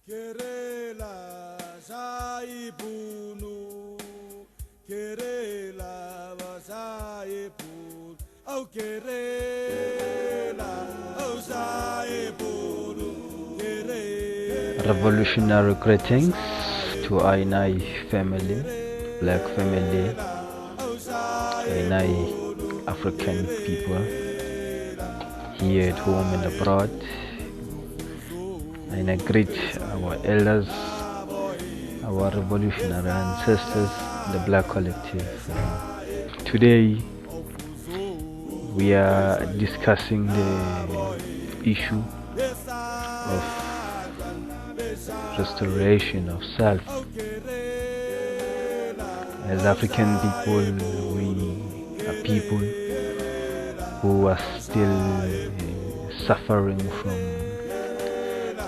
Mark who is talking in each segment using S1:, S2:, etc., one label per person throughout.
S1: Kerela saipunu, kerela saipunu, oh kerela saipunu, kerela.
S2: Revolutionary greetings to Ainai family, black family, Ainai African people here at home and abroad. And I greet our elders, our revolutionary ancestors in the black collective. Today we are discussing the issue of restoration of self. As African people, we are people who are still suffering from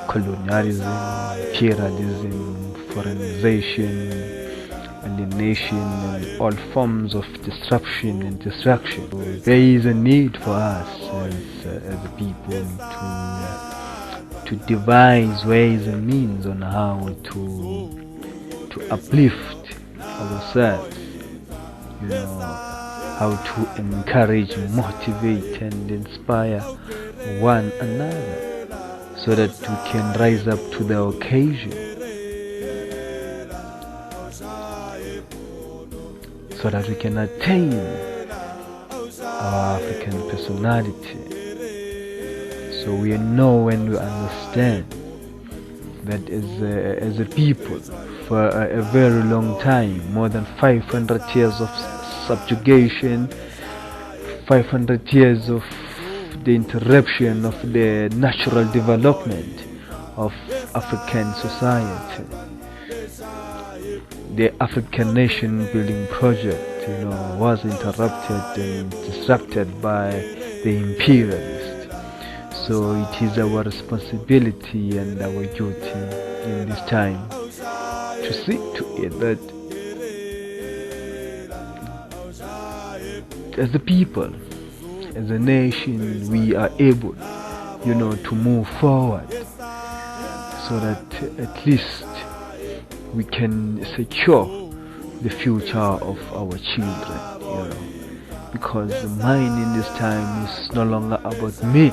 S2: colonialism, imperialism, foreignization, alienation, and all forms of disruption and destruction. So there is a need for us as a people to devise ways and means on how to uplift ourselves, how to encourage, motivate, and inspire one another, so that we can rise up to the occasion, so that we can attain our African personality. So we know and we understand that as a people, for a very long time, more than 500 years of subjugation, 500 years of the interruption of the natural development of African society, the African nation building project, was interrupted and disrupted by the imperialists. So it is our responsibility and our duty in this time to see to it that as a people, as a nation, we are able, to move forward, so that at least we can secure the future of our children, because mine in this time is no longer about me.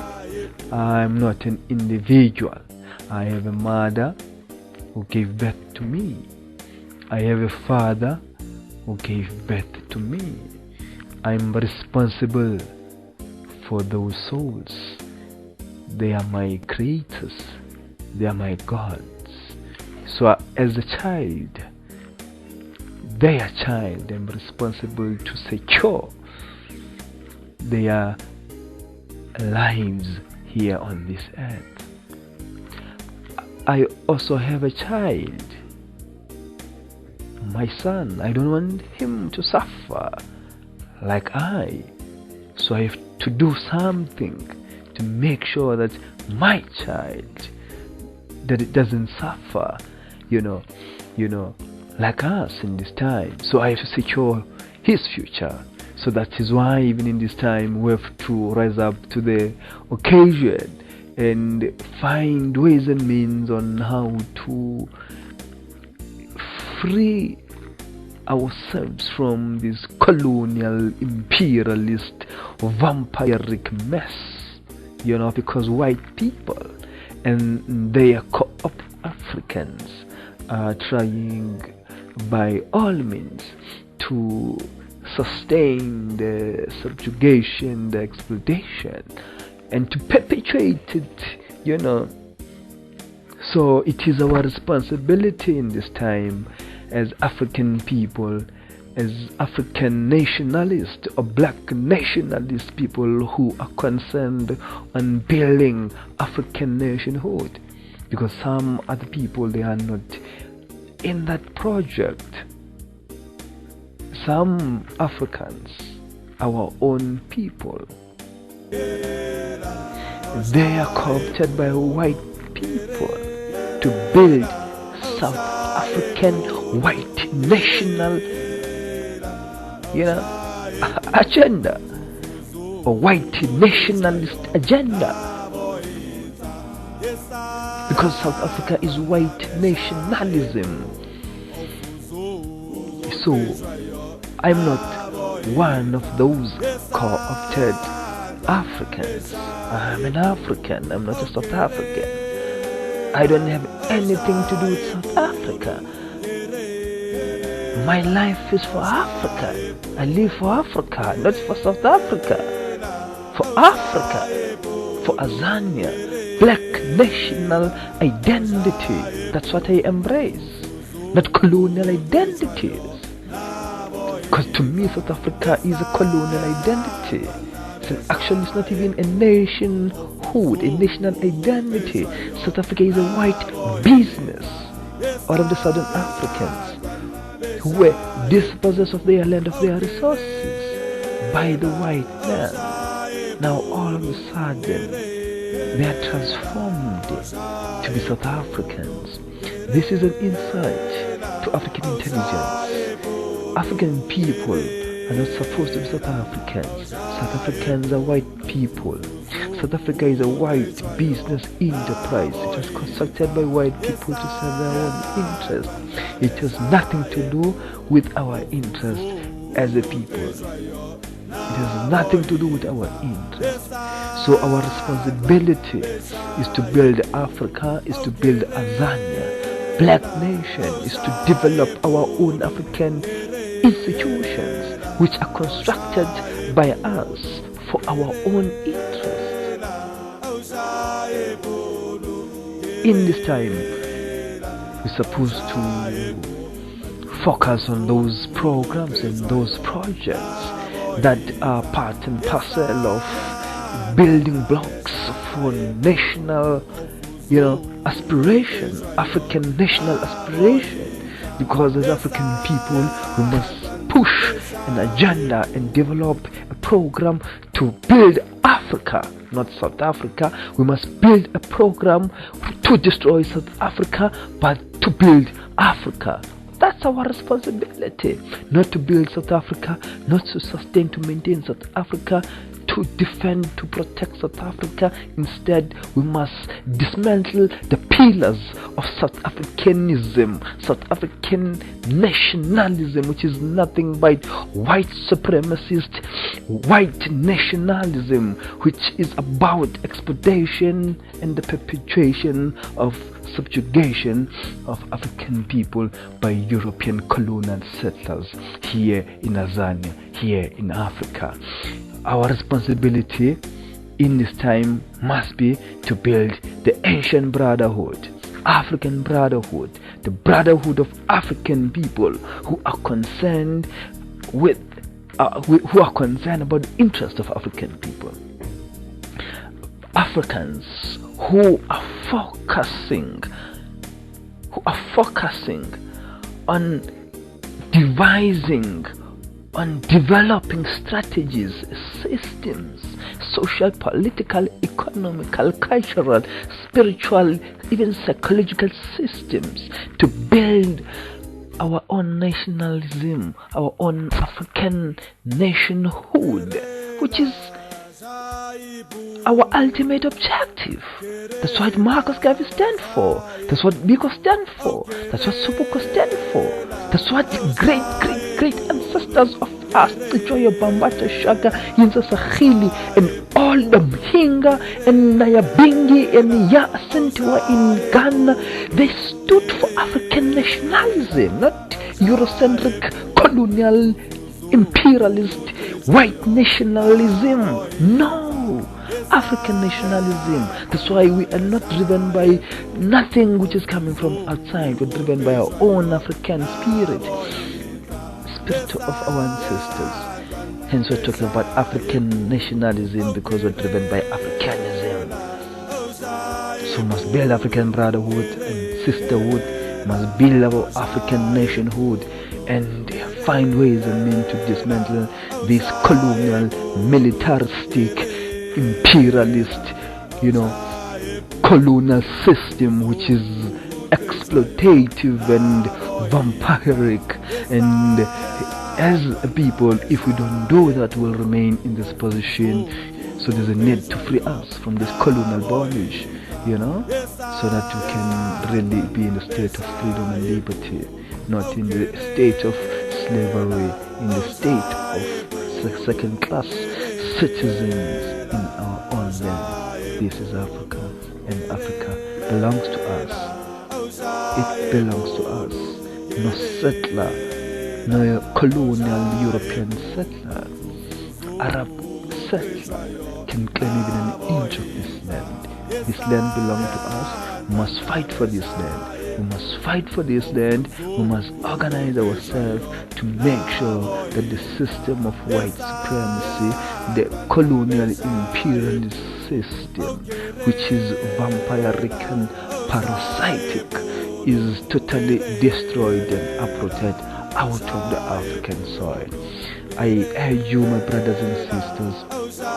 S2: I'm not an individual. I have a mother who gave birth to me. I have a father who gave birth to me. I'm responsible for those souls. They are my creators, they are my gods. So as a child, their child, I'm responsible to secure their lives here on this earth. I also have a child, my son. I don't want him to suffer like I. So I have to do something to make sure that my child, that it doesn't suffer, like us in this time. So I have to secure his future. So that is why even in this time we have to rise up to the occasion and find ways and means on how to free ourselves from this colonial, imperialist, vampiric mess, because white people and their co-Africans are trying by all means to sustain the subjugation, the exploitation, and to perpetuate it, So it is our responsibility in this time as African people, as African nationalists or black nationalist people who are concerned on building African nationhood, because some other people, they are not in that project. Some Africans, our own people, they are co-opted by white people to build South African white national, agenda, or white nationalist agenda. because South Africa is white nationalism. So I'm not one of those co-opted Africans. I'm an African. I'm not a South African. I don't have anything to do with South Africa. My life is for Africa. I live for Africa, not for South Africa. For Africa, for Azania, black national identity. That's what I embrace, not colonial identities. Because to me, South Africa is a colonial identity. So actually, it's not even a nationhood, a national identity. South Africa is a white business out of the Southern Africans who were dispossessed of their land, of their resources by the white man. Now all of a sudden, they are transformed to be South Africans. This is an insight to African intelligence. African people are not supposed to be South Africans. South Africans are white people. South Africa is a white business enterprise. It was constructed by white people to serve their own interests. It has nothing to do with our interest as a people. It has nothing to do with our interest. So our responsibility is to build Africa, is to build Azania. Black nation is to develop our own African institutions which are constructed by us for our own interest. In this time, we're supposed to focus on those programs and those projects that are part and parcel of building blocks for national, aspiration, African national aspiration. Because as African people, we must push an agenda and develop a program to build Africa, not South Africa. We must build a program to destroy South Africa, but to build Africa. That's our responsibility. Not to build South Africa, not to sustain, to maintain South Africa, to defend, to protect South Africa. Instead, we must dismantle the pillars of South Africanism, South African nationalism, which is nothing but white supremacist, white nationalism, which is about exploitation and the perpetuation of subjugation of African people by European colonial settlers here in Azania, here in Africa. Our responsibility in this time must be to build the ancient brotherhood, African brotherhood, the brotherhood of African people who are concerned with, who are concerned about the interests of African people. Africans who are focusing on devising, on developing strategies, systems, social, political, economical, cultural, spiritual, even psychological systems to build our own nationalism, our own African nationhood, which is our ultimate objective. That's what Marcus Garvey stands for. That's what Biko stands for. That's what Poqo stands for. That's what great ancestors of us, Joyo Bambata Shaka, Yinza Sahili, and all the Mhinga and Nyabingi and Ya Asentua in Ghana, they stood for African nationalism, not Eurocentric, colonial, imperialist, white nationalism. No, African nationalism. That's why we are not driven by nothing which is coming from outside. We're driven by our own African spirit of our ancestors. Hence we're talking about African nationalism, because we're driven by Africanism. So we must build African brotherhood and sisterhood, must build our African nationhood and find ways and means to dismantle this colonial, militaristic, imperialist, colonial system which is exploitative and vampiric. And as a people, if we don't do that, we'll remain in this position. So there's a need to free us from this colonial bondage, so that we can really be in the state of freedom and liberty, not in the state of slavery, in the state of second-class citizens in our own land. This is Africa, and Africa belongs to us. It belongs to us. No settler, no colonial European settler, Arab settler can claim even an inch of this land. This land belongs to us. We must fight for this land. We must fight for this land. We must organize ourselves to make sure that the system of white supremacy, the colonial imperialist system, which is vampiric, parasitic, is totally destroyed and uprooted out of the African soil. I urge you, my brothers and sisters,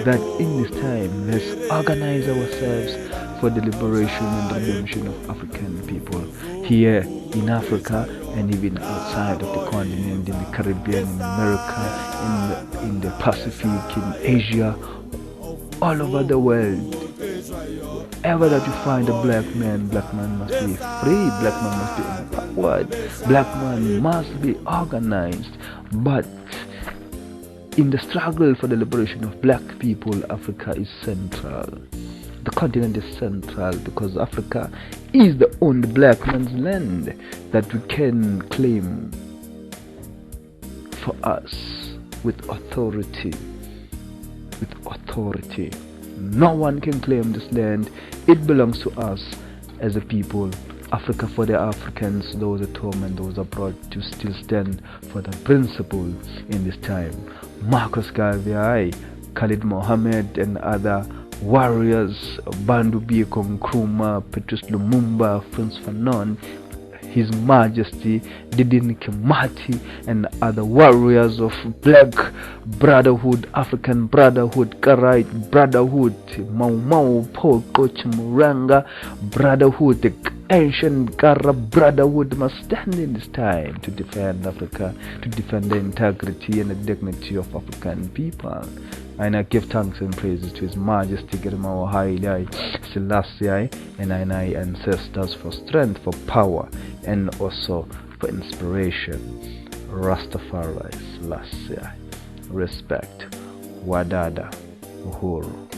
S2: that in this time, let's organize ourselves for the liberation and redemption of African people here in Africa and even outside of the continent, in the Caribbean, in America, in the Pacific, in Asia, all over the world. Ever that you find a black man must be free, black man must be empowered, black man must be organized. But in the struggle for the liberation of black people, Africa is central. The continent is central because Africa is the only black man's land that we can claim for us with authority. With authority. No one can claim this land. It belongs to us as a people. Africa for the Africans, those at home and those abroad, to still stand for the principle in this time. Marcus Garvey, Khalid Mohammed and other warriors, Bandu Biko Nkrumah, Petrus Lumumba, Frantz Fanon, His Majesty Didin Kimati, and other warriors of Black Brotherhood, African Brotherhood, Karaite Brotherhood, Mau Mau, Poqo, Chimuranga Brotherhood, the ancient Kara Brotherhood must stand in this time to defend Africa, to defend the integrity and the dignity of African people. And I give thanks and praises to His Majesty Germawa Haile Selassie and our ancestors for strength, for power, and also for inspiration. Rastafari Selassie. Respect. Wadada. Uhuru.